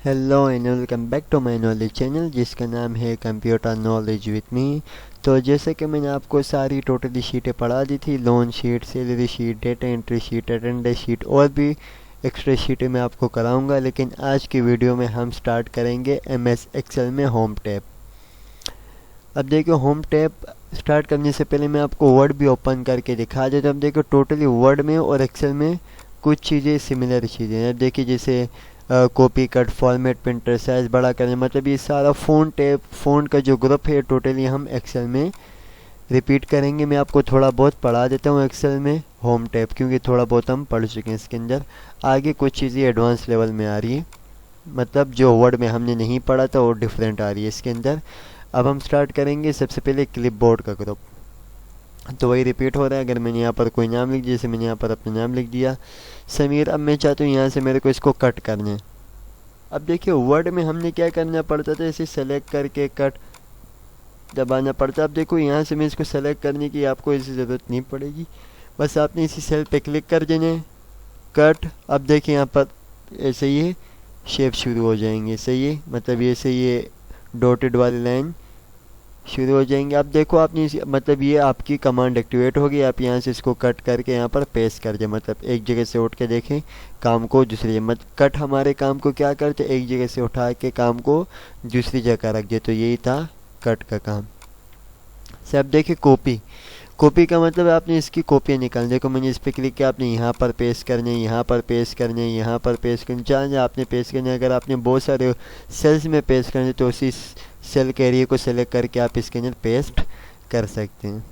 Hello and welcome back to my knowledge channel जिसका नाम है कंप्यूटर नॉलेज विथ मी। तो जैसे कि मैंने आपको सारी टोटली शीटें पढ़ा दी थी, loan sheet, salary sheet, data entry sheet, attendance sheet और भी एक्स्ट्रा शीटें मैं आपको कराऊंगा। लेकिन आज की वीडियो में हम स्टार्ट करेंगे एमएस एक्सेल में होम टैब। अब देखिए, होम टैब स्टार्ट करने से पहले मैं आपको वर्ड भी ओपन करके दिखा देता हूँ। अब देखिए, टोटली वर्ड में और एक्सेल में कुछ चीज़ें सिमिलर चीज़ें हैं। अब देखिए, जैसे copy cut, format, printer, size बड़ा करने, मतलब ये सारा फ़ॉन्ट का जो ग्रुप है टोटली हम एक्सेल में रिपीट करेंगे। मैं आपको थोड़ा बहुत पढ़ा देता हूँ एक्सेल में होम टैब, क्योंकि थोड़ा बहुत हम पढ़ चुके हैं इसके अंदर। आगे कुछ चीज़ें एडवांस लेवल में आ रही है, मतलब जो वर्ड में हमने नहीं पढ़ा था वो डिफरेंट आ रही है इसके अंदर। अब हम स्टार्ट करेंगे सबसे पहले क्लिपबोर्ड का ग्रुप। तो वही रिपीट हो रहा है। अगर मैंने यहाँ पर कोई नाम लिख दिया, जैसे मैंने यहाँ पर अपना नाम लिख दिया समीर। अब मैं चाहता हूँ यहाँ से मेरे को इसको कट करना है। अब देखिए, वर्ड में हमने क्या करना पड़ता था, इसे सेलेक्ट करके कट दबाना पड़ता। अब देखो, यहाँ से मैं इसको सेलेक्ट करने की आपको इसकी ज़रूरत नहीं पड़ेगी, बस आपने इसी सेल पे क्लिक कर देना है, कट। अब देखिए, यहाँ पर ऐसे ही शेप शुरू हो जाएंगे, सही है, मतलब ये से ये डॉटेड वाली लाइन शुरू हो जाएंगे। अब देखो, आपने मतलब ये आपकी कमांड एक्टिवेट होगी। आप यहाँ से इसको कट करके यहाँ पर पेस्ट कर दें, मतलब एक जगह से उठ के देखें काम को दूसरी जगह, मतलब कट हमारे काम को क्या करते, एक जगह से उठा के काम को दूसरी जगह रख दे। तो यही था कट का काम से। अब देखिए, कॉपी का मतलब आपने इसकी कॉपी निकालनी। देखो, मैंने इस पर क्लिक किया, आपने यहाँ पर पेस्ट करने, यहाँ पर पेस्ट करने, यहाँ पर पेस्ट करने, जहाँ जहाँ आपने पेस्ट करने। अगर आपने बहुत सारे सेल्स में पेस्ट करने तो उसी सेल के एरिया को सेलेक्ट करके आप इसके अंदर पेस्ट कर सकते हैं।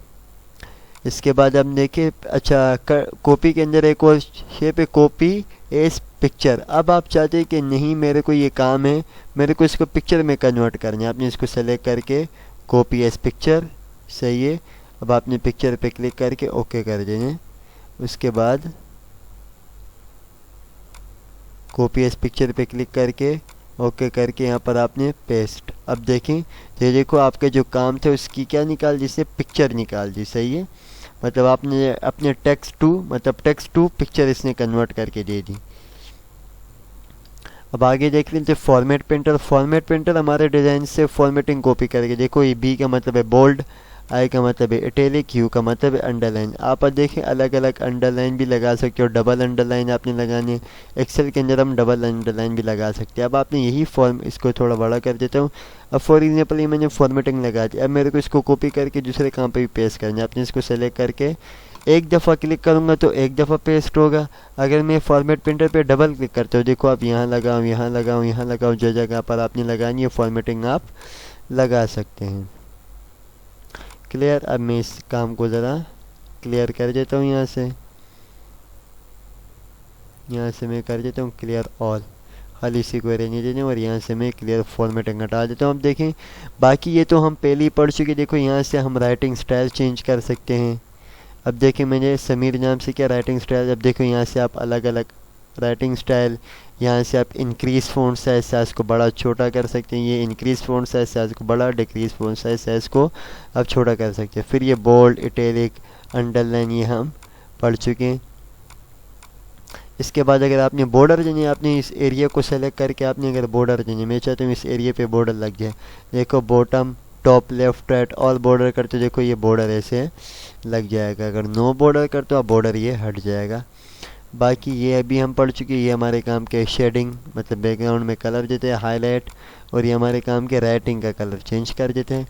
इसके बाद हम देखिए, अच्छा, कॉपी के अंदर एक और शेप है, कॉपी एज पिक्चर। अब आप चाहते हैं कि नहीं, मेरे को ये काम है, मेरे को इसको पिक्चर में कन्वर्ट करना है। आपने इसको सेलेक्ट करके कॉपी एज पिक्चर, सही है। अब आपने पिक्चर पे क्लिक करके ओके कर देना। उसके बाद कॉपी एज पिक्चर पे क्लिक करके ओके करके यहाँ पर आपने पेस्ट। अब देखें, ये देखो, आपके जो काम थे उसकी क्या निकाल दी, इसने पिक्चर निकाल दी, सही है। मतलब आपने अपने टेक्स्ट टू पिक्चर इसने कन्वर्ट करके दे दी। अब आगे देख लीजिए, फॉर्मेट प्रिंटर हमारे डिज़ाइन से फॉर्मेटिंग कॉपी करके। देखो, ये बी का मतलब है बोल्ड, आई का मतलब है इटैलिक, यू का मतलब है अंडरलाइन। आप देखें, अलग अलग अंडरलाइन भी लगा सकते हो, डबल अंडरलाइन आपने लगाने। एक्सेल के अंदर हम डबल अंडरलाइन भी लगा सकते हैं। अब आपने यही फॉर्म, इसको थोड़ा बड़ा कर देता हूँ। अब फॉर एग्जाम्पल ये मैंने फॉर्मेटिंग लगा दी। अब मेरे को इसको कॉपी करके दूसरे काम पे भी पेस्ट करना है। आपने इसको सेलेक्ट करके एक दफ़ा क्लिक करूँगा तो एक दफ़ा पेस्ट होगा। अगर मैं फॉर्मेट प्रिंटर पे डबल क्लिक करता हूँ, देखो आप यहाँ लगाऊँ, यहाँ लगाऊँ, यहाँ लगाऊँ, जो जगह पर आपने लगानी है फॉर्मेटिंग आप लगा सकते हैं। क्लियर। अब मैं इस काम को ज़रा क्लियर कर देता हूँ। यहाँ से मैं कर देता हूँ क्लियर ऑल, खाली इसी को रहने देने, और यहाँ से मैं क्लियर फॉर्मेटिंग हटा देता हूँ। अब देखें, बाकी ये तो हम पहले ही पढ़ चुके। देखो, यहाँ से हम राइटिंग स्टाइल चेंज कर सकते हैं। अब देखिए, मैंने समीर नाम से क्या राइटिंग स्टाइल। अब देखो, यहाँ से आप अलग अलग राइटिंग स्टाइल, यहाँ से आप इंक्रीज फ़ॉन्ट साइज को बड़ा छोटा कर सकते हैं। ये इंक्रीज फ़ॉन्ट साइज को बड़ा, डिक्रीज फ़ॉन्ट साइज को आप छोटा कर सकते हैं। फिर ये बोल्ड, इटैलिक, अंडरलाइन, ये हम पढ़ चुके हैं। इसके बाद अगर आपने बॉर्डर देनी, आपने इस एरिया को सेलेक्ट करके आपने अगर बॉर्डर देनी, मैं चाहता हूँ इस एरिया पे बॉर्डर लग जाए। देखो, bottom, top, left, right all border करते, देखो ये बॉर्डर ऐसे लग जाएगा। अगर नो बॉर्डर करते हो बॉर्डर ये हट जाएगा। बाकी ये अभी हम पढ़ चुके हैं। ये हमारे काम के शेडिंग, मतलब बैकग्राउंड में कलर देते हैं, हाईलाइट, और ये हमारे काम के राइटिंग का कलर चेंज कर देते हैं।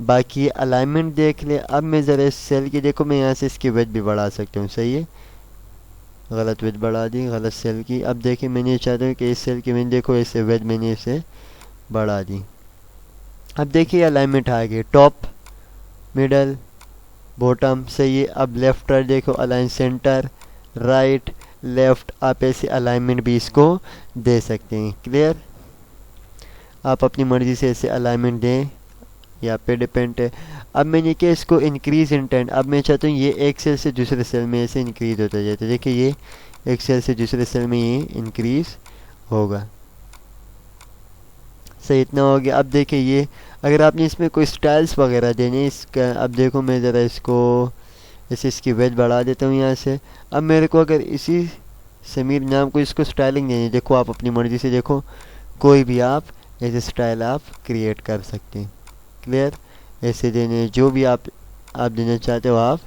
बाकी अलाइनमेंट देख ले। अब मैं ज़रा इस सेल की, देखो मैं यहाँ से इसकी विड्थ भी बढ़ा सकता हूँ, सही है। गलत विड्थ बढ़ा दी, गलत सेल की। अब देखिए, मैंने चाहता हूँ कि इस सेल की मैंने, देखो ऐसे विड्थ मैंने इसे बढ़ा दी। अब देखिए, अलाइनमेंट आ गई, टॉप, मिडल, बॉटम, सही है। अब लेफ्ट राइट देखो, अलाइन सेंटर, राइट, लेफ्ट, आप ऐसे अलाइनमेंट भी इसको दे सकते हैं। क्लियर। आप अपनी मर्ज़ी से ऐसे अलाइनमेंट दें, या पे डिपेंड है। अब मैंने क्या, इसको इंक्रीज इंटेंट। अब मैं चाहता हूँ ये एक सेल से दूसरे सेल में ऐसे इंक्रीज होता जाता है। देखिए, ये एक सेल से दूसरे सेल में ये इंक्रीज होगा, सही, इतना हो गया। अब देखिए, ये अगर आपने इसमें कोई स्टाइल्स वगैरह देने इसका, अब देखो मैं ज़रा इसको ऐसे इसकी वेज बढ़ा देता हूँ यहाँ से। अब मेरे को अगर इसी समीर नाम को इसको स्टाइलिंग देनी, देखो आप अपनी मर्ज़ी से, देखो कोई भी आप ऐसे स्टाइल आप क्रिएट कर सकते हैं। क्लियर? ऐसे देने जो भी आप देना चाहते हो आप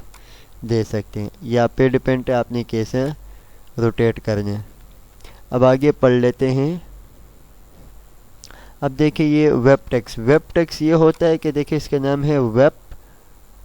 दे सकते हैं। ये आप पे डिपेंड है आपने कैसे रोटेट करना है। अब आगे पढ़ लेते हैं। अब देखिए ये वेब टेक्स्ट ये होता है कि देखिए इसका नाम है वेब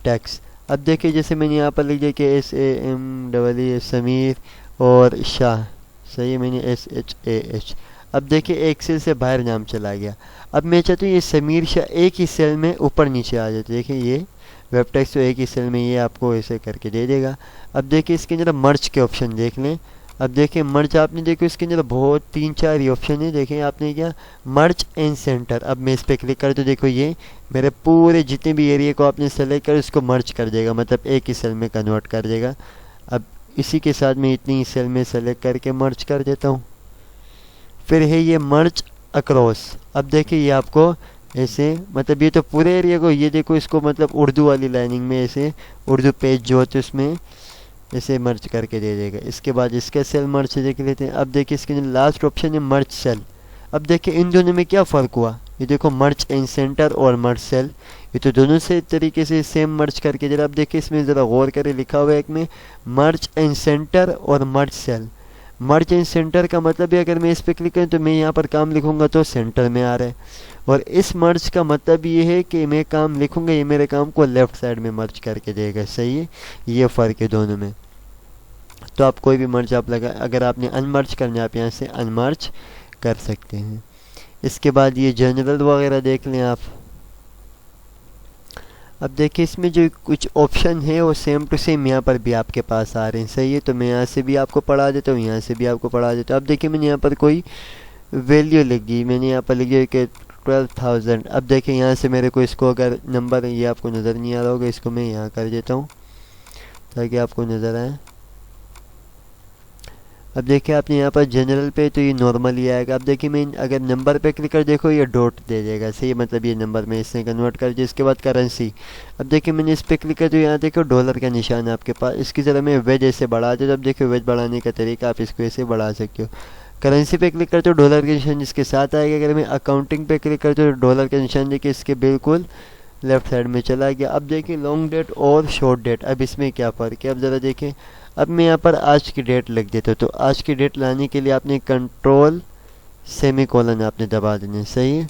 टेक्स्ट। अब देखिए जैसे मैंने यहाँ पर लिख दिया कि SAMEE समीर और शाह, सही है, मैंने SHAH। अब देखिए एक सेल से बाहर नाम चला गया। अब मैं चाहता हूँ ये समीर शाह एक ही सेल में ऊपर नीचे आ जाते। देखिए ये वेब टेक्स्ट तो एक ही सेल में ये आपको ऐसे करके दे देगा। अब देखिए इसके अंदर मर्ज के ऑप्शन देख लें। अब देखिए मर्ज आपने देखो इसके अंदर बहुत 3-4 ये ऑप्शन है। देखें आपने क्या मर्ज एंड सेंटर। अब मैं इस पर क्लिक कर तो देखो ये मेरे पूरे जितने भी एरिया को आपने सेलेक्ट कर उसको मर्ज कर देगा, मतलब एक ही सेल में कन्वर्ट कर देगा। अब इसी के साथ मैं इतनी सेल में सेलेक्ट करके मर्ज कर देता हूँ। फिर है ये मर्ज अक्रॉस। अब देखिए ये आपको ऐसे मतलब ये तो पूरे एरिया को, ये देखो इसको मतलब उर्दू वाली लाइनिंग में ऐसे उर्दू पेज जो होते उसमें ऐसे मर्ज करके दे देगा। इसके बाद इसका सेल मर्ज देख लेते हैं। अब देखिए इसके लास्ट ऑप्शन है मर्ज सेल। अब देखिए इन दोनों में क्या फ़र्क हुआ, ये देखो मर्ज एंड सेंटर और मर्ज सेल, ये तो दोनों से तरीके से सेम मर्ज करके जरा। अब देखिए इसमें ज़रा गौर करें, लिखा हुआ है एक में मर्ज एंड सेंटर और merge cell. Merge and centre का मतलब है अगर मैं इस पर क्लिक करूँ तो मैं यहाँ पर काम लिखूंगा तो सेंटर में आ रहा है, और इस मर्ज का मतलब ये है कि मैं काम लिखूंगा ये मेरे काम को लेफ्ट साइड में मर्ज करके देगा। सही है, ये फ़र्क है दोनों में। तो आप कोई भी मर्ज आप लगा, अगर आपने अनमर्ज करना है आप यहाँ से अनमर्ज कर सकते हैं। इसके बाद ये जनरल वगैरह देख लें आप। अब देखिए इसमें जो कुछ ऑप्शन है वो सेम टू सेम यहाँ पर भी आपके पास आ रहे हैं। सही है, तो मैं यहाँ से भी आपको पढ़ा देता हूँ, यहाँ से भी आपको पढ़ा देता हूँ। अब देखिए मैंने यहाँ पर कोई वैल्यू लिख दी, मैंने यहाँ पर लिख दिया कि 12,000। अब देखिए यहाँ से मेरे को इसको अगर नंबर ये आपको नज़र नहीं आ रहा होगा, इसको मैं यहाँ कर देता हूँ ताकि आपको नज़र आए। अब देखिए आपने यहाँ पर जनरल पे तो ये नॉर्मल ही आएगा। अब देखिए मैं अगर नंबर पे क्लिक कर देखो ये डॉट दे देगा। सही, मतलब ये नंबर में इससे कन्वर्ट कर दिया। इसके बाद करेंसी। अब देखिए मैंने इस पर क्लिक कर तो यहाँ देखो डॉलर का निशान है आपके पास। इसकी ज़रा मैं वेज ऐसे बढ़ा दे तो अब देखिए वेज बढ़ाने का तरीका आप इसको ऐसे बढ़ा सकते हो। करेंसी पे क्लिक करते हो डॉलर के निशान जिसके साथ आएगा। अगर मैं अकाउंटिंग पे क्लिक करते हो डॉलर का निशान देखिए इसके बिल्कुल लेफ्ट साइड में चला गया। अब देखिए लॉन्ग डेट और शॉर्ट डेट, अब इसमें क्या फ़र्क है अब ज़रा देखें। अब मैं यहाँ पर आज की डेट लिख देता हूँ, तो आज की डेट लाने के लिए आपने कंट्रोल सेमीकोलन आपने दबा देना है। सही है,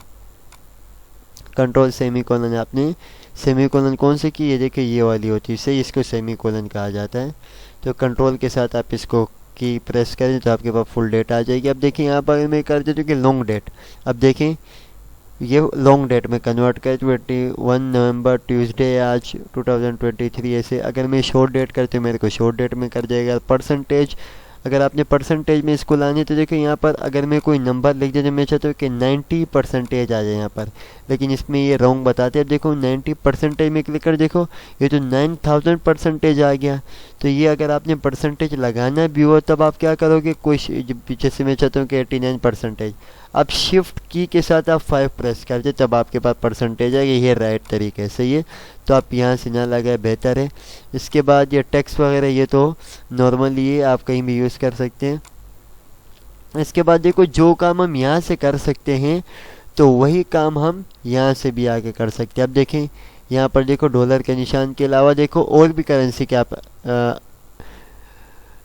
कंट्रोल सेमीकोलन आपने सेमीकोलन कौन से की, ये देखिए ये वाली होती है। सही, इसको सेमीकोलन कहा जाता है। तो कंट्रोल के साथ आप इसको की प्रेस करें तो आपके पास फुल डेट आ जाएगी। अब देखिए यहाँ पर मैं कर देता हूँ कि लॉन्ग डेट। अब देखें ये लॉन्ग डेट में कन्वर्ट कर 21 नवंबर ट्यूसडे आज 2023 ऐसे। अगर मैं शॉर्ट डेट करती हूँ मेरे को शॉर्ट डेट में कर जाएगा। परसेंटेज, अगर आपने परसेंटेज में इसको लानी तो देखो यहाँ पर अगर मैं कोई नंबर लिख देता मैं चाहता हूँ कि 90% आ जाए यहाँ पर, लेकिन इसमें ये रॉन्ग बताते हैं। अब देखो 90% में क्लिक कर देखो ये तो 9000% आ गया। तो ये अगर आपने परसेंटेज लगाना भी हो तब आप क्या करोगे, कोई पीछे से मैं चाहता हूँ कि 89%, अब शिफ्ट की के साथ आप 5 प्रेस कर दे तब आपके पास परसेंटेज आएगा। ये राइट तरीके है। सही है, तो आप यहाँ से ना लगाए बेहतर है। इसके बाद ये टेक्स्ट वगैरह ये तो नॉर्मली ये आप कहीं भी यूज़ कर सकते हैं। इसके बाद देखो जो काम हम यहाँ से कर सकते हैं तो वही काम हम यहाँ से भी आगे कर सकते हैं। अब देखें यहाँ पर देखो डॉलर के निशान के अलावा देखो और भी करेंसी के आप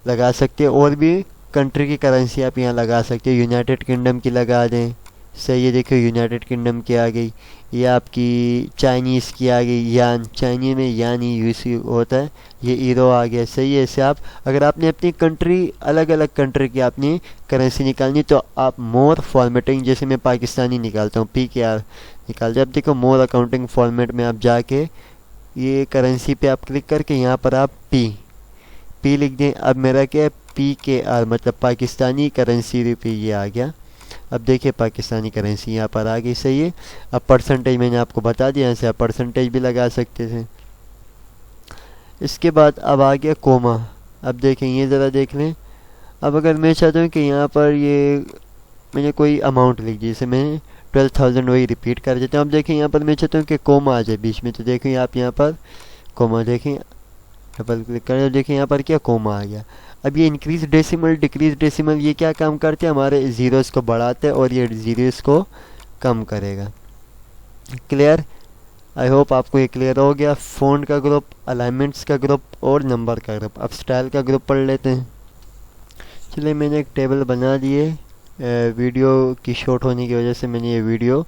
लगा सकते हैं, और भी कंट्री की करेंसी आप यहाँ लगा सकते हो। यूनाइटेड किंगडम की लगा दें। सही है, देखो यूनाइटेड किंगडम की आ गई, ये आपकी चाइनीज़ की आ गई, यान, चाइनीज़ में यान ही यूज़ होता है, ये ईरो आ गया। सही है, ऐसे आप अगर आपने अपनी कंट्री अलग अलग कंट्री की आपने करेंसी निकालनी तो आप मोर फॉर्मेटिंग, जैसे मैं पाकिस्तानी निकालता हूँ PKR निकालते हैं। अब देखो मोर अकाउंटिंग फॉर्मेट में आप जाके ये करेंसी पे आप क्लिक करके यहाँ पर आप पी लिख दें। अब मेरा क्या है PKR मतलब पाकिस्तानी करेंसी रुपये ये आ गया। अब देखिए पाकिस्तानी करेंसी यहाँ पर आ गई। सही है, अब परसेंटेज मैंने आपको बता दिया, यहाँ से आप परसेंटेज भी लगा सकते थे। इसके बाद अब आ गया कोमा। अब देखें ये ज़रा देख लें। अब अगर मैं चाहता हूँ कि यहाँ पर ये मैंने कोई अमाउंट लिख दी, जैसे मैंने 12,000 वही रिपीट कर देता हूँ। अब देखें यहाँ पर मैं चाहता हूँ कि कोमा आ जाए बीच में, तो देखें आप यहाँ पर कोमा देखें डबल क्लिक करें तो देखिए यहाँ पर क्या कोमा आ गया। अब ये इंक्रीज डेसिमल डिक्रीज डेसिमल ये क्या काम करते हैं, हमारे ज़ीरोस को बढ़ाते हैं और ये ज़ीरोस को कम करेगा। क्लियर, आई होप आपको ये क्लियर हो गया। फ़ॉन्ट का ग्रुप, अलाइनमेंट्स का ग्रुप और नंबर का ग्रुप। अब स्टाइल का ग्रुप पढ़ लेते हैं। चलिए मैंने एक टेबल बना दिए, वीडियो की शॉर्ट होने की वजह से मैंने ये वीडियो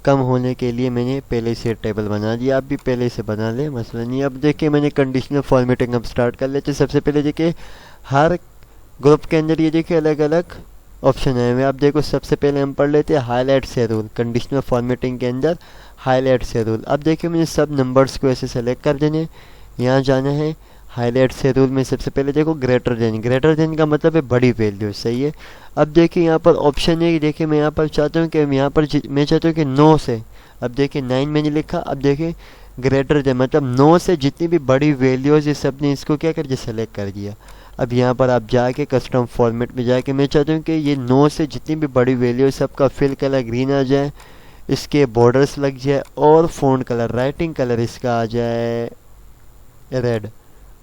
कम होने के लिए मैंने पहले से टेबल बना दिया। आप भी पहले से बना लें, मसला नहीं। अब देखिए मैंने कंडीशनल फॉर्मेटिंग अब स्टार्ट कर लेते। सबसे पहले देखिए हर ग्रुप के अंदर ये देखिए अलग अलग ऑप्शन है हमें। अब देखो सबसे पहले हम पढ़ लेते हैं हाईलाइट से रूल। कंडीशनल फॉर्मेटिंग के अंदर हाईलाइट से रूल। अब देखिए मैंने सब नंबर्स को ऐसे सेलेक्ट कर देने, यहाँ जाना है हाईलाइट से रूल में। सबसे पहले देखो ग्रेटर देन, ग्रेटर देन का मतलब है बड़ी वैल्यू, सही है। अब देखिए यहाँ पर ऑप्शन है, देखिए मैं यहाँ पर चाहता हूँ कि यहाँ पर मैं चाहता हूँ कि 9 से, अब देखिए 9 मैंने लिखा। अब देखिए ग्रेटर देन मतलब 9 से जितनी भी बड़ी वैल्यूज़ ये सब ने इसको क्या कर दिया, सेलेक्ट कर दिया। अब यहाँ पर आप जाके कस्टम फॉर्मेट में जाके मैं चाहता हूँ कि ये 9 से जितनी भी बड़ी वैल्यू सबका फिल कलर ग्रीन आ जाए, इसके बॉर्डर्स लग जाए और फ़ॉन्ट कलर राइटिंग कलर इसका आ जाए रेड।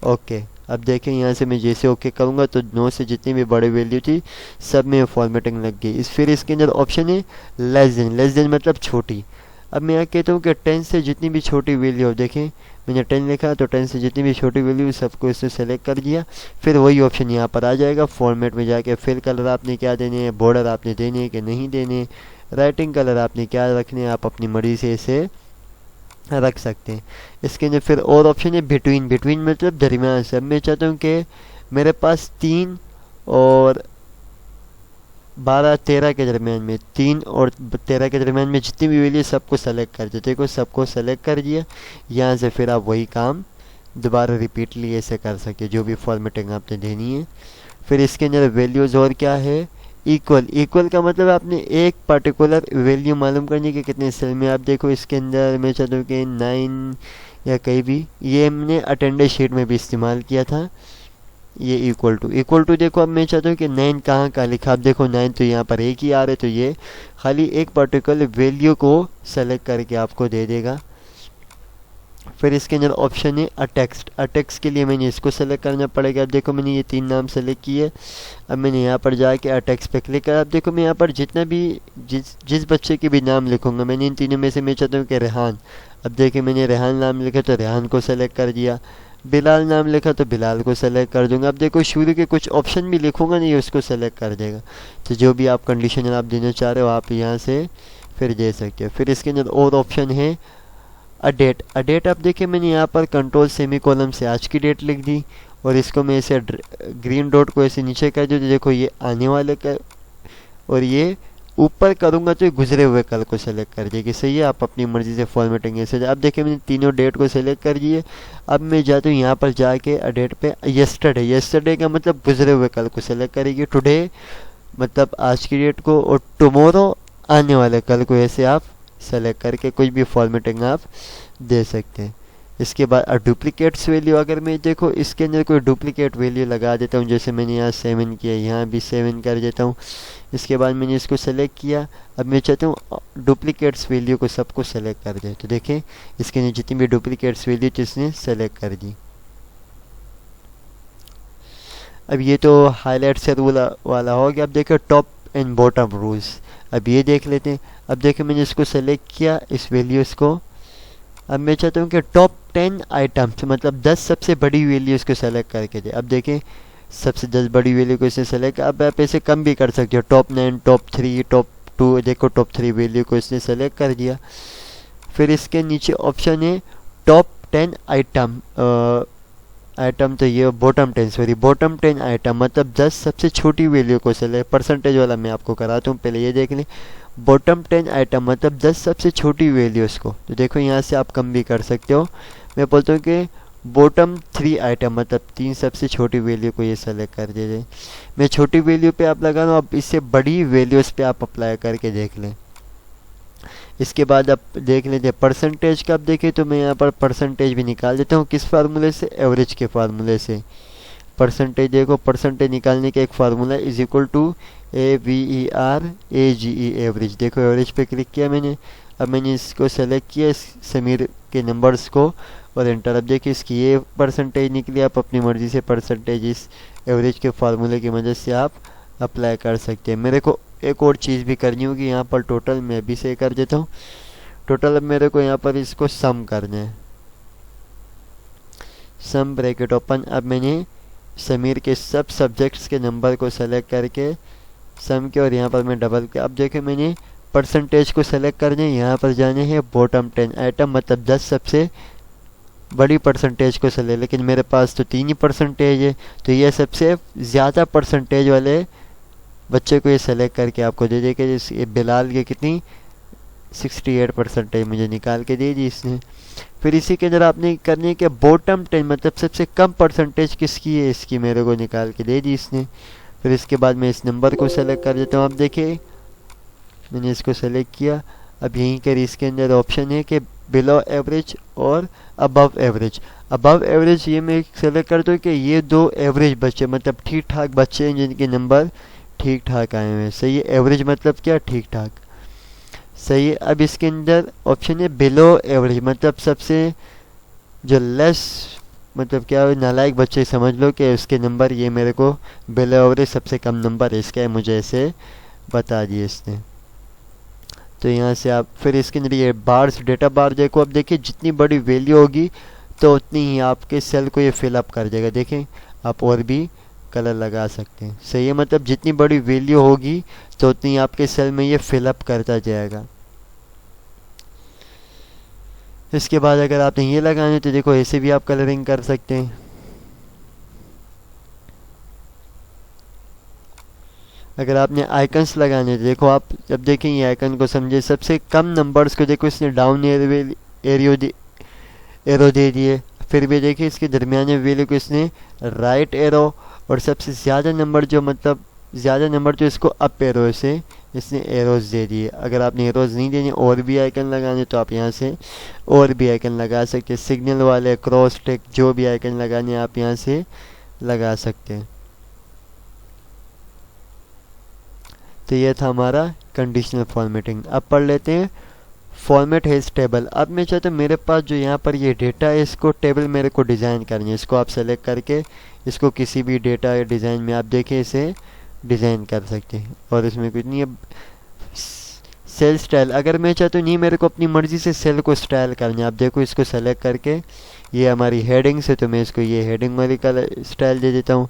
ओके, अब देखें यहाँ से मैं जैसे ओके करूँगा तो 9 से जितनी भी बड़ी वैल्यू थी सब में फॉर्मेटिंग लग गई। फिर इसके अंदर ऑप्शन है लेस देन, लेस देन मतलब छोटी। अब मैं यहाँ कहता हूँ कि 10 से जितनी भी छोटी वैल्यू, देखें मैंने 10 लिखा तो 10 से जितनी भी छोटी वैल्यू सबको इसने सेलेक्ट कर दिया। फिर वही ऑप्शन यहाँ पर आ जाएगा, फॉर्मेट में जाके फिल कलर आपने क्या देने हैं, बॉर्डर आपने देने हैं कि नहीं देने, राइटिंग कलर आपने क्या रखने हैं, आप अपनी मर्जी से इसे रख सकते हैं। इसके अंदर फिर और ऑप्शन है बिटवीन, बिटवीन मतलब दरमियान से। अब मैं चाहता हूँ कि मेरे पास 3 और 12 13 के दरमियान में, 3 और 13 के दरमियान में जितनी भी वैल्यू सबको सेलेक्ट कर दो। देखो सबको सेलेक्ट कर दिया। यहाँ से फिर आप वही काम दोबारा रिपीटली ऐसे कर सकते, जो भी फॉर्मेटिंग आपने देनी है। फिर इसके अंदर वैल्यूज़ और क्या है, इक्वल, इक्वल का मतलब आपने एक पर्टिकुलर वैल्यू मालूम करनी कि कितने सेल में। आप देखो इसके अंदर मैं चाहता हूँ कि 9 या कहीं भी, ये हमने अटेंडेंस शीट में भी इस्तेमाल किया था। ये इक्वल टू देखो अब मैं चाहता हूँ कि 9 कहाँ लिखा। आप देखो 9 तो यहाँ पर एक ही आ रहे, तो ये खाली एक पर्टिकुलर वैल्यू को सेलेक्ट करके आपको दे देगा। फिर इसके अंदर ऑप्शन है अटेक्स्ट, अटेक्स्ट के लिए मैंने इसको सेलेक्ट करना पड़ेगा। अब देखो मैंने ये 3 नाम सेलेक्ट किए। अब मैंने यहाँ पर जाके अटेक्स्ट पे क्लिक करा। अब देखो मैं यहाँ पर जितना भी जिस बच्चे के भी नाम लिखूंगा, मैंने इन तीनों में से मैं चाहता हूँ कि रेहान। अब देखिए मैंने रेहान नाम लिखा तो रेहान को सेलेक्ट कर दिया। बिलाल नाम लिखा तो बिलाल को सेलेक्ट कर दूंगा। अब देखो शुरू के कुछ ऑप्शन भी लिखूंगा नहीं, उसको सेलेक्ट कर देगा। तो जो भी आप कंडीशन आप देना चाह रहे हो आप यहाँ से फिर दे सकते हो। फिर इसके अंदर और ऑप्शन है डेट, डेट। आप देखिए मैंने यहाँ पर कंट्रोल सेमी कॉलम से आज की डेट लिख दी और इसको मैं ऐसे ग्रीन डॉट को ऐसे नीचे कर दूँ तो देखो ये आने वाले का, और ये ऊपर करूँगा तो ये गुजरे हुए कल को सेलेक्ट कर देगी। सही है, आप अपनी मर्जी से फॉर्मेटिंग ऐसे। अब देखिए मैंने तीनों डेट को सेलेक्ट कर दिए। अब मैं जाता हूँ यहाँ पर जाके डेट पे यस्टरडे, यस्टरडे का मतलब गुजरे हुए कल को सेलेक्ट करेगी। टुडे मतलब आज की डेट को, और टुमारो आने वाले कल को, ऐसे आप सेलेक्ट करके कुछ भी फॉर्मेटिंग आप दे सकते हैं। इसके बाद डुप्लीकेट्स वैल्यू, अगर मैं देखो इसके अंदर कोई डुप्लीकेट वैल्यू लगा देता हूँ, जैसे मैंने यहाँ 7 किया, यहाँ भी 7 कर देता हूँ। इसके बाद मैंने इसको सेलेक्ट किया। अब मैं चाहता हूँ डुप्लीकेट्स वैल्यू को सबको सेलेक्ट कर दे। तो देखें इसके अंदर जितनी भी डुप्लीकेट्स वैल्यू थी इसने सेलेक्ट कर दी। अब ये तो हाईलाइट से रूल वाला हो गया। अब देखो टॉप एंड बॉटम रूल्स, अब ये देख लेते हैं। अब देखो मैंने इसको सेलेक्ट किया, इस वैल्यूज़ को। अब मैं चाहता हूँ कि टॉप 10 आइटम्स मतलब 10 सबसे बड़ी वैल्यूज़ को सेलेक्ट करके दे। अब देखें सबसे 10 बड़ी वैल्यू को इसने सेलेक्ट, अब आप ऐसे कम भी कर सकते हो, टॉप 9, टॉप 3, टॉप 2। देखो टॉप 3 वैल्यू को इसने सेलेक्ट कर दिया। फिर इसके नीचे ऑप्शन है टॉप 10 आइटम, आइटम तो ये बॉटम 10, सॉरी बॉटम 10 आइटम मतलब 10 सबसे छोटी वैल्यू को सेलेक्ट। परसेंटेज वाला मैं आपको कराता हूँ, पहले ये देख लें। बॉटम 10 आइटम मतलब 10 सबसे छोटी वैल्यूज़ को। तो देखो यहाँ से आप कम भी कर सकते हो। मैं बोलता हूँ कि बॉटम 3 आइटम मतलब 3 सबसे छोटी वैल्यू को ये सेलेक्ट कर दीजिए। मैं छोटी वैल्यू पे आप लगा रहा हूँ, अब इससे बड़ी वैल्यूज़ पे आप अप्लाई करके देख लें। इसके बाद आप देख लेते हैं परसेंटेज का। आप देखें तो मैं यहाँ पर परसेंटेज भी निकाल देता हूँ, किस फार्मूले से, एवरेज के फार्मूले से। परसेंटेज देखो, परसेंटेज निकालने का एक formula is equal to AVER AGE average. देखो एवरेज पे क्लिक किया मैंने। अब मैंने इसको सेलेक्ट किया, समीर के नंबर्स को और एंटर। अब देखिए इसकी ये परसेंटेज निकली, आप अपनी मर्ज़ी से परसेंटेज इस एवरेज के फार्मूले की मदद से आप अप्लाई कर सकते हैं। मेरे को एक और चीज़ भी करनी होगी, यहाँ पर टोटल मैं भी से कर देता हूँ। टोटल अब मेरे को यहाँ पर इसको सम करना है, सम ब्रैकेट ओपन। अब मैंने समीर के सब सब्जेक्ट्स के नंबर को सेलेक्ट करके सम के, और यहाँ पर मैं डबल के। अब देखिए मैंने परसेंटेज को सेलेक्ट करने, यहाँ पर जाने हैं बॉटम 10 आइटम, मतलब 10 सबसे बड़ी परसेंटेज को सेलेक्ट, लेकिन मेरे पास तो 3 ही परसेंटेज है, तो ये सबसे ज़्यादा परसेंटेज वाले बच्चे को ये सेलेक्ट करके आपको दे देगा। जैसे बिलाल के कितनी 68 परसेंटेज मुझे निकाल के दे दी इसने। फिर इसी के अंदर आपने करने के बॉटम 10 मतलब सबसे कम परसेंटेज किसकी है, इसकी मेरे को निकाल के दे दी इसने। फिर इसके बाद मैं इस नंबर को सेलेक्ट कर देता हूँ। आप देखिए मैंने इसको सेलेक्ट किया। अब यहीं कर इसके अंदर ऑप्शन है कि बिलो एवरेज और अबव एवरेज। अबव एवरेज ये मैं सेलेक्ट करता हूँ कि ये दो एवरेज बच्चे, मतलब ठीक ठाक बच्चे हैं जिनके नंबर ठीक ठाक आए हुए हैं। सही है, एवरेज मतलब क्या, ठीक ठाक। सही है। अब इसके अंदर ऑप्शन है बिलो एवरेज, मतलब सबसे जो लेस, मतलब क्या नालायक बच्चे समझ लो कि उसके नंबर ये मेरे को बिलो एवरेज सबसे कम नंबर है इसका है, मुझे ऐसे बता दिए इसने। तो यहाँ से आप फिर इसके अंदर ये बार्स, डेटा बार देखो। अब देखिए जितनी बड़ी वैल्यू होगी तो उतनी ही आपके सेल को ये फिलअप कर देगा। देखें आप और भी कलर लगा सकते हैं। सही है, मतलब जितनी बड़ी वैल्यू होगी तो उतनी आपके सेल में ये फिलअप करता जाएगा। इसके बाद अगर आपने ये लगाने तो देखो ऐसे भी आप कलरिंग कर सकते हैं। अगर आपने आइकन्स लगाने तो देखो आप जब देखें ये आइकन को समझे, सबसे कम नंबर्स को देखो इसने डाउन एरो दे दिए। फिर भी देखिए इसके दरमियाने वैल्यू को इसने राइट एरो, और सबसे ज़्यादा नंबर जो मतलब ज़्यादा नंबर जो इसको अप एरो से इसने एरोज़ दे दिए। अगर आपने एरोज़ नहीं देने और भी आइकन लगाने तो आप यहाँ से और भी आइकन लगा सकते हैं। सिग्नल वाले, क्रॉस टिक, जो भी आइकन लगाने आप यहाँ से लगा सकते हैं। तो ये था हमारा कंडीशनल फॉर्मेटिंग। अब पढ़ लेते हैं फॉर्मेट हैज़ टेबल। अब मैं चाहता हूँ मेरे पास जो यहाँ पर ये डेटा है इसको टेबल मेरे को डिज़ाइन करनी है। इसको आप सेलेक्ट करके इसको किसी भी डेटा या डिज़ाइन में आप देखें इसे डिज़ाइन कर सकते हैं। और इसमें कुछ नहीं है। सेल स्टाइल, अगर मैं चाहता हूँ नहीं मेरे को अपनी मर्ज़ी से सेल को स्टाइल करना है, आप देखो इसको सेलेक्ट करके ये हमारी हेडिंग्स है तो मैं इसको ये हेडिंग वाली कलर स्टाइल दे देता हूँ।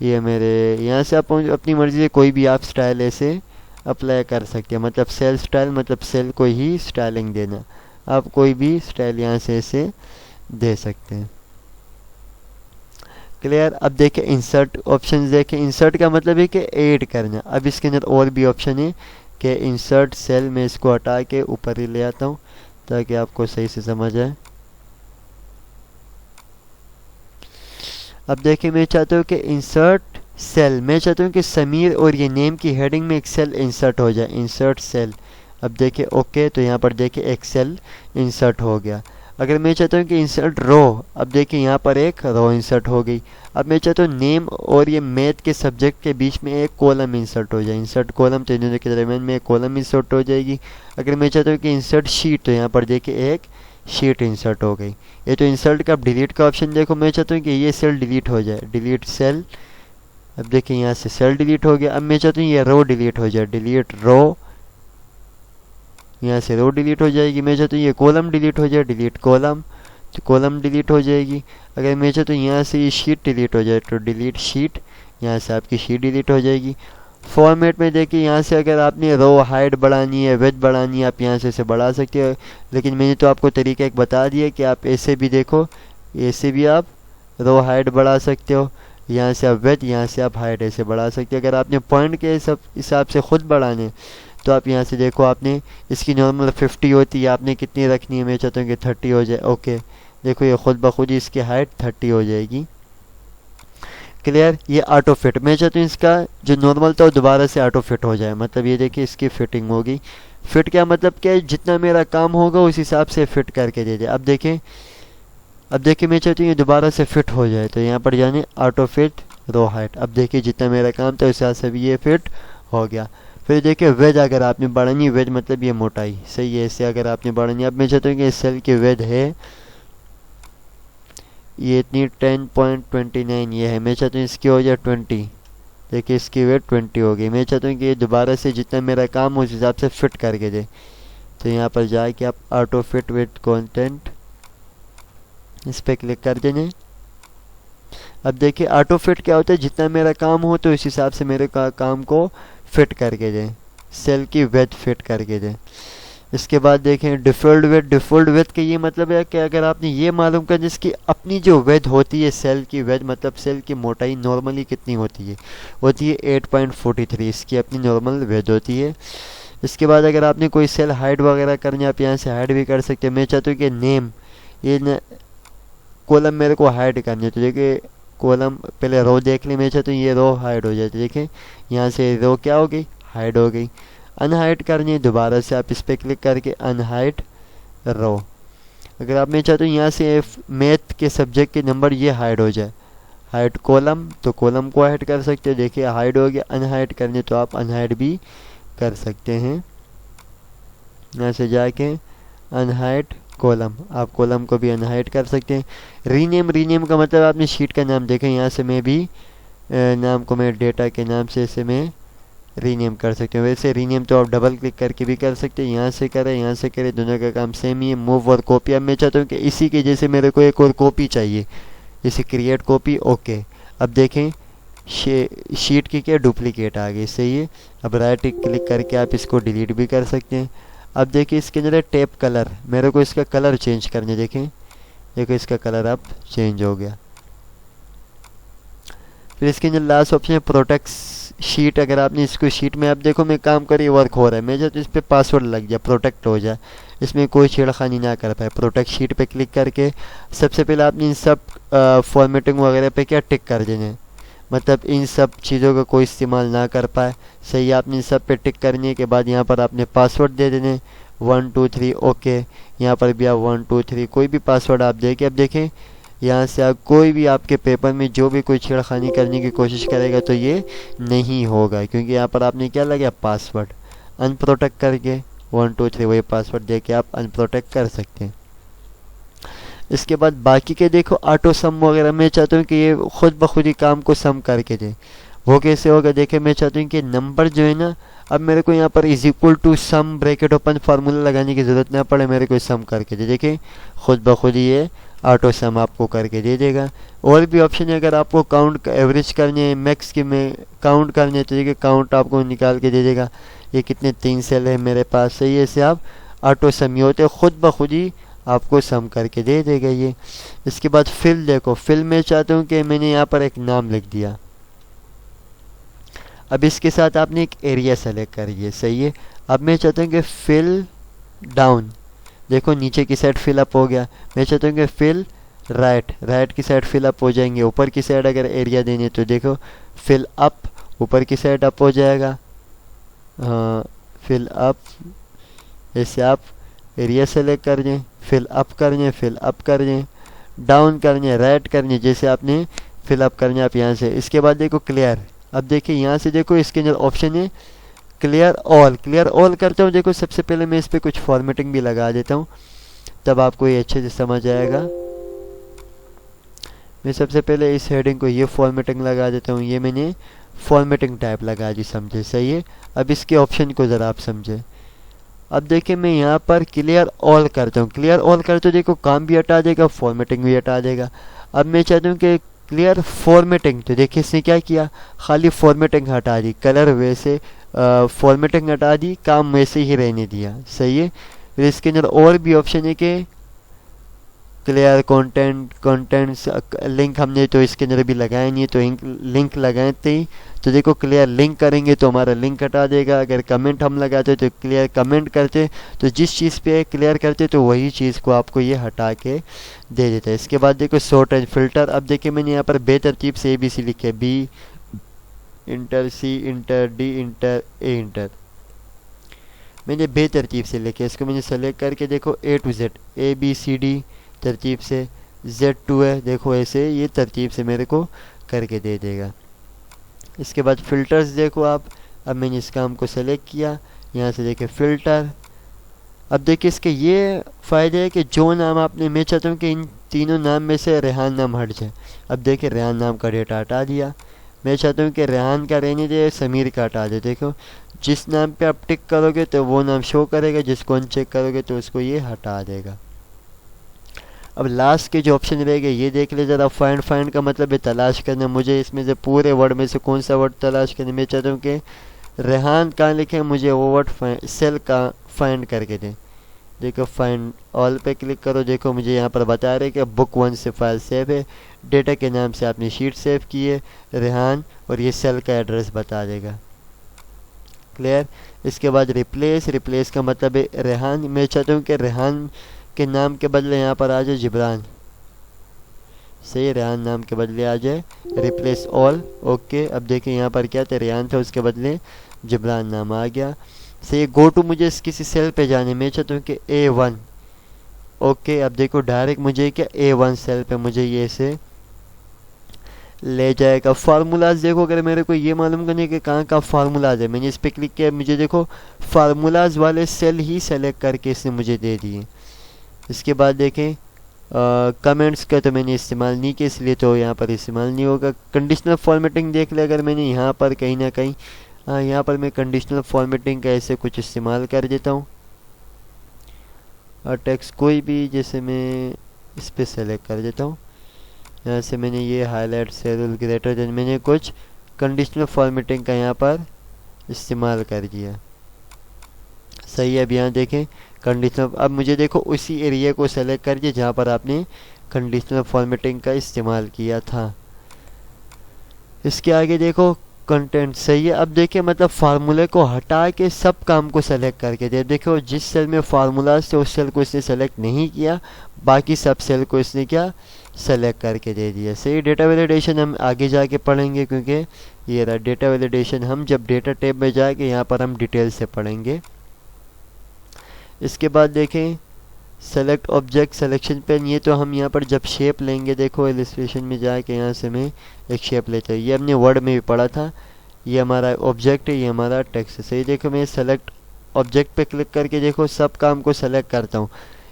ये मेरे यहाँ से आप अपनी मर्ज़ी से कोई भी आप स्टाइल ऐसे अप्लाई कर सकते हैं। मतलब सेल स्टाइल मतलब सेल को ही स्टाइलिंग देना, आप कोई भी स्टाइल यहाँ से ऐसे दे सकते हैं। क्लियर। अब देखें इंसर्ट ऑप्शन, देखें इंसर्ट का मतलब है कि ऐड करना। अब इसके अंदर और भी ऑप्शन है कि इंसर्ट सेल, में इसको हटा के ऊपर ही ले आता हूँ ताकि आपको सही से समझ आए। अब देखिए मैं चाहता हूँ कि इंसर्ट सेल, मैं चाहता हूँ कि समीर और ये नेम की हेडिंग में एक सेल इंसर्ट हो जाए। इंसर्ट सेल, अब देखिए ओके, तो यहाँ पर देखिए एक सेल इंसर्ट हो गया। अगर मैं चाहता हूँ कि इंसर्ट रो, अब देखिए यहाँ पर एक रो इंसर्ट हो गई। अब मैं चाहता हूँ नेम और ये मैथ के सब्जेक्ट के बीच में एक कॉलम इंसर्ट हो जाए। इंसर्ट कॉलम, तो इन दोनों के दरमियान में एक कॉलम इंसर्ट हो जाएगी। अगर मैं चाहता हूँ कि इंसर्ट शीट, तो यहाँ पर देखिए एक शीट इंसर्ट हो गई। ये तो इंसर्ट का डिलीट का ऑप्शन देखो, मैं चाहता हूँ कि ये सेल डिलीट हो जाए, डिलीट सेल। अब देखिए यहाँ से सेल डिलीट हो गया। अब मैं चाहता हूँ ये रो डिलीट हो जाए, डिलीट रो, यहाँ से रो डिलीट हो जाएगी। मैं चाहता हूँ ये कॉलम डिलीट हो जाए, डिलीट कॉलम, तो कॉलम डिलीट हो जाएगी। अगर मैं चाहता हूँ यहाँ से ये शीट डिलीट हो जाए तो डिलीट शीट, यहाँ से आपकी शीट डिलीट हो जाएगी। फॉर्मेट में देखिए यहाँ से अगर आपने रो हाइट बढ़ानी है, विड्थ बढ़ानी है, आप यहाँ से इसे बढ़ा सकते हो। लेकिन मैंने तो आपको तरीका एक बता दिया कि आप ऐसे भी देखो, ऐसे भी आप रो हाइट बढ़ा सकते हो। यहाँ से आप विड्थ, यहाँ से आप हाइट ऐसे बढ़ा सकते हो। अगर आपने पॉइंट के हिसाब से खुद बढ़ाने तो आप यहाँ से देखो, आपने इसकी नॉर्मल 50 होती है, आपने कितनी रखनी है, मैं चाहता हूँ कि 30 हो जाए। ओके, देखो ये खुद ब खुद इसकी हाइट 30 हो जाएगी। क्लियर। ये ऑटो फिट, मैं चाहता हूँ इसका जो नॉर्मल था वो दोबारा से ऑटो फिट हो जाए। मतलब ये देखिए इसकी फिटिंग होगी। फिट क्या मतलब क्या है, जितना मेरा काम होगा उस हिसाब से फिट करके दे दे। अब देखिए मैं चाहती हूँ ये दोबारा से फिट हो जाए, तो यहाँ पर जाने ऑटो फिट रो हाइट। अब देखिए जितना मेरा काम था उस हिसाब से भी ये फिट हो गया। फिर देखिए वेज अगर आपने बढ़ानी है, वेज मतलब ये मोटाई, सही है, इससे अगर आपने बढ़ानी है, अब मैं चाहता हूँ कि इस सेल की वेज है ये इतनी 10.29 ये है, मैं चाहता हूँ इसकी हो जाए 20। देखिए इसकी वेट 20 हो गई। मैं चाहता हूँ कि ये दोबारा से जितना मेरा काम हो उस हिसाब से फिट करके दे। तो यहाँ पर जाके आप ऑटो फिट विद कंटेंट इस पर क्लिक कर देंगे। अब देखिए ऑटो फिट क्या होता है, जितना मेरा काम हो तो इस हिसाब से मेरे काम को फिट करके दें, सेल की वेथ फिट करके दें। इसके बाद देखें डिफ़ॉल्ट वेथ का ये मतलब है कि अगर आपने ये मालूम करना जिसकी अपनी जो वेथ होती है सेल की वेथ मतलब सेल की मोटाई नॉर्मली कितनी होती है 8.43, इसकी अपनी नॉर्मल वेथ होती है। इसके बाद अगर आपने कोई सेल हाइड वगैरह करनी आप यहाँ से हाइड भी कर सकते हैं। मैं चाहता हूँ कि नेम ये कॉलम मेरे को हाइड करनी है, तो देखिए कॉलम पहले रो देख ली, मैं चाहता हूँ ये रो हाइड हो जाती है। देखिए यहाँ से रो क्या हो गई, हाइड हो गई। अनहाइड करनी है दोबारा से आप इस पर क्लिक करके अनहाइड रो। अगर आप मैं चाहते हो यहाँ से मैथ के सब्जेक्ट के नंबर ये हाइड हो जाए, हाइड कॉलम, तो कॉलम को हाइड कर सकते हैं। देखिए हाइड हो गया। अनहाइड करनी तो आप अनहाइड भी कर सकते हैं। यहाँ से जाके अनहाइड कॉलम, आप कॉलम को भी अनहाइड कर सकते हैं। रीनेम का मतलब आपने शीट का नाम देखें, यहाँ से मैं भी नाम को मैं डेटा के नाम से इसे मैं रीनेम कर सकते हैं। वैसे रीनेम तो आप डबल क्लिक करके भी कर सकते हैं, यहाँ से करें यहाँ से करें, दोनों का काम सेम ही है। मूव और कॉपी, अब मैं चाहता हूँ कि इसी के जैसे मेरे को एक और कॉपी चाहिए, जैसे क्रिएट कॉपी। ओके, अब देखें शीट की क्या डुप्लीकेट आ गई, सही है। अब राइट क्लिक करके आप इसको डिलीट भी कर सकते हैं। अब देखिए इसके अंदर टैप कलर, मेरे को इसका कलर चेंज करने, देखें देखो इसका कलर अब चेंज हो गया। फिर इसके अंदर लास्ट ऑप्शन है प्रोटेक्ट शीट। अगर आपने इसको शीट में आप देखो मैं काम करी वर्क हो रहा है, मैं जब इस पर पासवर्ड लग जाए प्रोटेक्ट हो जाए, इसमें कोई छेड़खानी ना कर पाए। प्रोटेक्ट शीट पे क्लिक करके सबसे पहले आपने इन सब फॉर्मेटिंग वगैरह पे क्या टिक कर देने, मतलब इन सब चीज़ों का कोई इस्तेमाल ना कर पाए, सही। आपने इन सब पे टिक करने के बाद यहाँ पर आपने पासवर्ड दे देने 1 2 3। ओके, यहाँ पर भी आप 1 2 3 कोई भी पासवर्ड आप देके, अब देखें यहाँ से आप कोई भी आपके पेपर में जो भी कोई छेड़खानी करने की कोशिश करेगा तो ये नहीं होगा, क्योंकि यहाँ पर आपने क्या लगा पासवर्ड अनप्रोटेक्ट करके 1 2 3 वही पासवर्ड दे के आप अनप्रोटेक्ट कर सकते हैं। इसके बाद बाकी के देखो ऑटो सम वगैरह, मैं चाहता हूँ कि ये खुद ब खुद ही काम को सम करके दे। वो कैसे होगा, देखे मैं चाहता हूँ कि नंबर जो है ना, अब मेरे को यहाँ पर is equal to sum bracket open formula लगाने की ज़रूरत ना पड़े, मेरे को सम करके दे। देखिए खुद ब खुद ही ये ऑटो सम आपको करके दे देगा। और भी ऑप्शन है, अगर आपको काउंट एवरेज करने है, मैक्स के में काउंट करने तो देखिए काउंट आपको निकाल के दे देगा, ये कितने 3 सेल है मेरे पास, सही है। ऐसे आप ऑटो सम ही होते खुद ब खुद ही आपको सम करके दे देगा ये। इसके बाद फिल देखो, फिल में चाहता हूँ कि मैंने यहाँ पर एक नाम लिख दिया। अब इसके साथ आपने एक एरिया सेलेक्ट करिए, सही है। अब मैं चाहता हूँ कि फिल डाउन, देखो नीचे की साइड फिल अप हो गया। मैं चाहता हूँ कि फिल राइट की साइड फिल अप हो जाएंगे। ऊपर की साइड अगर एरिया देने तो देखो फिल अप, ऊपर की साइड अप हो जाएगा। हाँ फिल अप, ऐसे आप एरिया सेलेक्ट कर दें, फिल अप कर दें, फिल अप कर दें, डाउन करने राइट करने जैसे आपने फिल अप करने आप यहाँ से। इसके बाद देखो क्लियर, अब देखिए यहाँ से देखो इसके अंदर ऑप्शन है क्लियर ऑल करता हूँ। देखो सबसे पहले मैं इस पर कुछ फॉर्मेटिंग भी लगा देता हूँ, तब आपको ये अच्छे से समझ आएगा। मैं सबसे पहले इस हेडिंग को ये फॉर्मेटिंग लगा देता हूँ, ये मैंने फॉर्मेटिंग टाइप लगा दी, समझे, सही है। अब इसके ऑप्शन को ज़रा आप समझे। अब देखिए मैं यहाँ पर क्लियर ऑल करता हूँ, क्लियर ऑल करते देखो काम भी हटा देगा, फॉर्मेटिंग भी हटा देगा। अब मैं चाहता हूँ कि क्लियर फॉर्मेटिंग, तो देखिए इसने क्या किया, खाली फॉर्मेटिंग हटा दी, कलर वैसे फॉर्मेटिंग हटा दी, काम वैसे ही रहने दिया, सही है। फिर इसके अंदर और भी ऑप्शन है कि क्लियर कंटेंट्स लिंक, हमने तो इसके अंदर भी लगाया नहीं है, तो लिंक लगाए थे, तो देखो क्लियर लिंक करेंगे तो हमारा लिंक हटा देगा। अगर कमेंट हम लगाते तो क्लियर कमेंट करते, तो जिस चीज़ पे क्लियर करते तो वही चीज़ को आपको ये हटा के दे देता है। इसके बाद देखो सॉर्ट एंड फिल्टर, अब देखिए मैंने यहाँ पर बेतरतीब से ABC लिखे, B inter, C inter, D inter, A inter, मैंने बेतरतीब से लिखे। इसको मैंने सेलेक्ट करके देखो A to Z, ABCD तरतीब से, Z2 है, देखो ऐसे ये तरतीब से मेरे को करके दे देगा। इसके बाद फ़िल्टर्स देखो आप, अब मैंने इस काम को सेलेक्ट किया, यहाँ से देखिए फ़िल्टर। अब देखिए इसके ये फ़ायदे है कि जो नाम आपने, मैं चाहता हूँ कि इन तीनों नाम में से रेहान नाम हट जाए। अब देखिए रेहान नाम का डेटा हटा दिया। मैं चाहता हूँ कि रेहान का रहने दे, समीर का हटा दे। देखो जिस नाम पे आप टिक करोगे तो वो नाम शो करेगा, जिसको अनचेक करोगे तो उसको ये हटा देगा। अब लास्ट के जो ऑप्शन रहेगा ये देख ले ज़रा। फाइंड का मतलब है तलाश करना। मुझे इसमें से पूरे वर्ड में से कौन सा वर्ड तलाश करना। मैं चाहता हूँ कि रेहान कहाँ लिखे, मुझे वो वर्ड सेल का फाइंड करके दें। देखो फाइंड ऑल पे क्लिक करो। देखो मुझे यहाँ पर बता रहे कि बुक 1 से फाइल सेव है, डेटा के नाम से आपने शीट सेव की है रेहान, और ये सेल का एड्रेस बता देगा। क्लियर। इसके बाद रिप्लेस का मतलब है रेहान। मैं चाहता हूँ कि रेहान के नाम के बदले यहाँ पर आ जाए जिब्रान। सही, रेहान नाम के बदले आ जाए, रिप्लेस ऑल। ओके। अब देखिए यहाँ पर क्या था, रेहान था, उसके बदले जिब्रान नाम आ गया। सही। गो टू मुझे किसी सेल पे जाने, मैं चाहता हूँ कि A1। ओके। अब देखो डायरेक्ट मुझे क्या A1 सेल पे मुझे ये से ले जाएगा। फार्मूलाज देखो, अगर मेरे को ये मालूम करने के कहाँ कहाँ फार्मूलाज है, मैंने इस पर क्लिक किया, मुझे देखो फार्मूलाज वाले सेल ही सेलेक्ट करके इसने मुझे दे दिए। इसके बाद देखें कमेंट्स का तो मैंने इस्तेमाल नहीं किया, इसलिए तो यहाँ पर इस्तेमाल नहीं होगा। कंडीशनल फॉर्मेटिंग देख ले, अगर मैंने यहाँ पर कहीं ना कहीं, यहाँ पर मैं कंडीशनल फॉर्मेटिंग का ऐसे कुछ इस्तेमाल कर देता हूँ। और टेक्स्ट कोई भी, जैसे मैं इस पर सेलेक्ट कर देता हूँ। यहाँ से मैंने ये हाईलाइट सेल ग्रेटर देन, मैंने कुछ कंडीशनल फॉर्मेटिंग का यहाँ पर इस्तेमाल कर दिया। सही है। अब यहाँ देखें कंडीशनल, अब मुझे देखो उसी एरिया को सेलेक्ट करिए जहाँ पर आपने कंडीशनल फॉर्मेटिंग का इस्तेमाल किया था। इसके आगे देखो कंटेंट। सही है। अब देखिए मतलब फार्मूले को हटा के सब काम को सेलेक्ट करके दे। देखो जिस सेल में फार्मूलाज थे उस सेल को इसने सेलेक्ट नहीं किया, बाकी सब सेल को इसने क्या सेलेक्ट करके दे दिया। सही। डेटा वैलिडेशन हम आगे जाके पढ़ेंगे, क्योंकि ये रहा डेटा वैलिडेशन, हम जब डेटा टैब में जाके यहाँ पर हम डिटेल से पढ़ेंगे। इसके बाद देखें सेलेक्ट ऑब्जेक्ट सिलेक्शन पेन, ये तो हम यहाँ पर जब शेप लेंगे, देखो इलस्ट्रेशन में जाके यहाँ से मैं एक शेप लेता हूँ। ये हमने वर्ड में भी पढ़ा था, ये हमारा ऑब्जेक्ट है, ये हमारा टेक्स्ट है। सही। देखो मैं सेलेक्ट ऑब्जेक्ट पे क्लिक करके देखो सब काम को सेलेक्ट करता हूँ।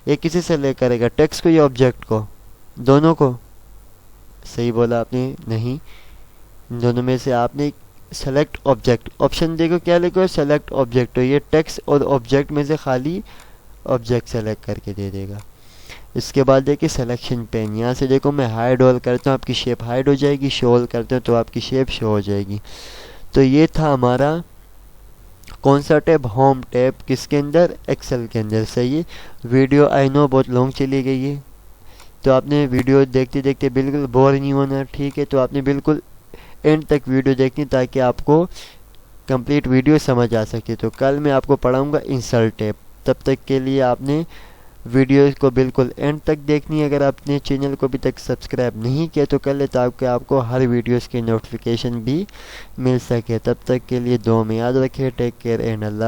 ये किसी सेलेक्ट करेगा, टेक्स्ट को या ऑब्जेक्ट को, दोनों को। सही बोला आपने, नहीं, दोनों में से आपने सेलेक्ट ऑब्जेक्ट, ऑप्शन देखो क्या लिखो है, सेलेक्ट ऑब्जेक्ट, तो ये टेक्स्ट और ऑब्जेक्ट में से खाली ऑब्जेक्ट सेलेक्ट करके दे देगा। इसके बाद देखिए सिलेक्शन पेन, यहाँ से देखो मैं हाइड ऑल करता हूँ, आपकी शेप हाइड हो जाएगी, शो ऑल करते हो तो आपकी शेप शो हो जाएगी। तो ये था हमारा कौन सा टैब, होम टैब, किसके अंदर, एक्सेल के अंदर। सही है। वीडियो आई नो बहुत लॉन्ग चली गई है, तो आपने वीडियो देखते देखते बिल्कुल बोर नहीं होना। ठीक है। तो आपने बिल्कुल एंड तक वीडियो देखनी ताकि आपको कंप्लीट वीडियो समझ आ सके। तो कल मैं आपको पढ़ाऊँगा इंसर्ट टैब, तब तक के लिए आपने वीडियो को बिल्कुल एंड तक देखनी है। अगर आपने चैनल को अभी तक सब्सक्राइब नहीं किया तो कर ले, ताकि आपको हर वीडियोस की नोटिफिकेशन भी मिल सके। तब तक के लिए दुआ में याद रखें। Take care and Allah.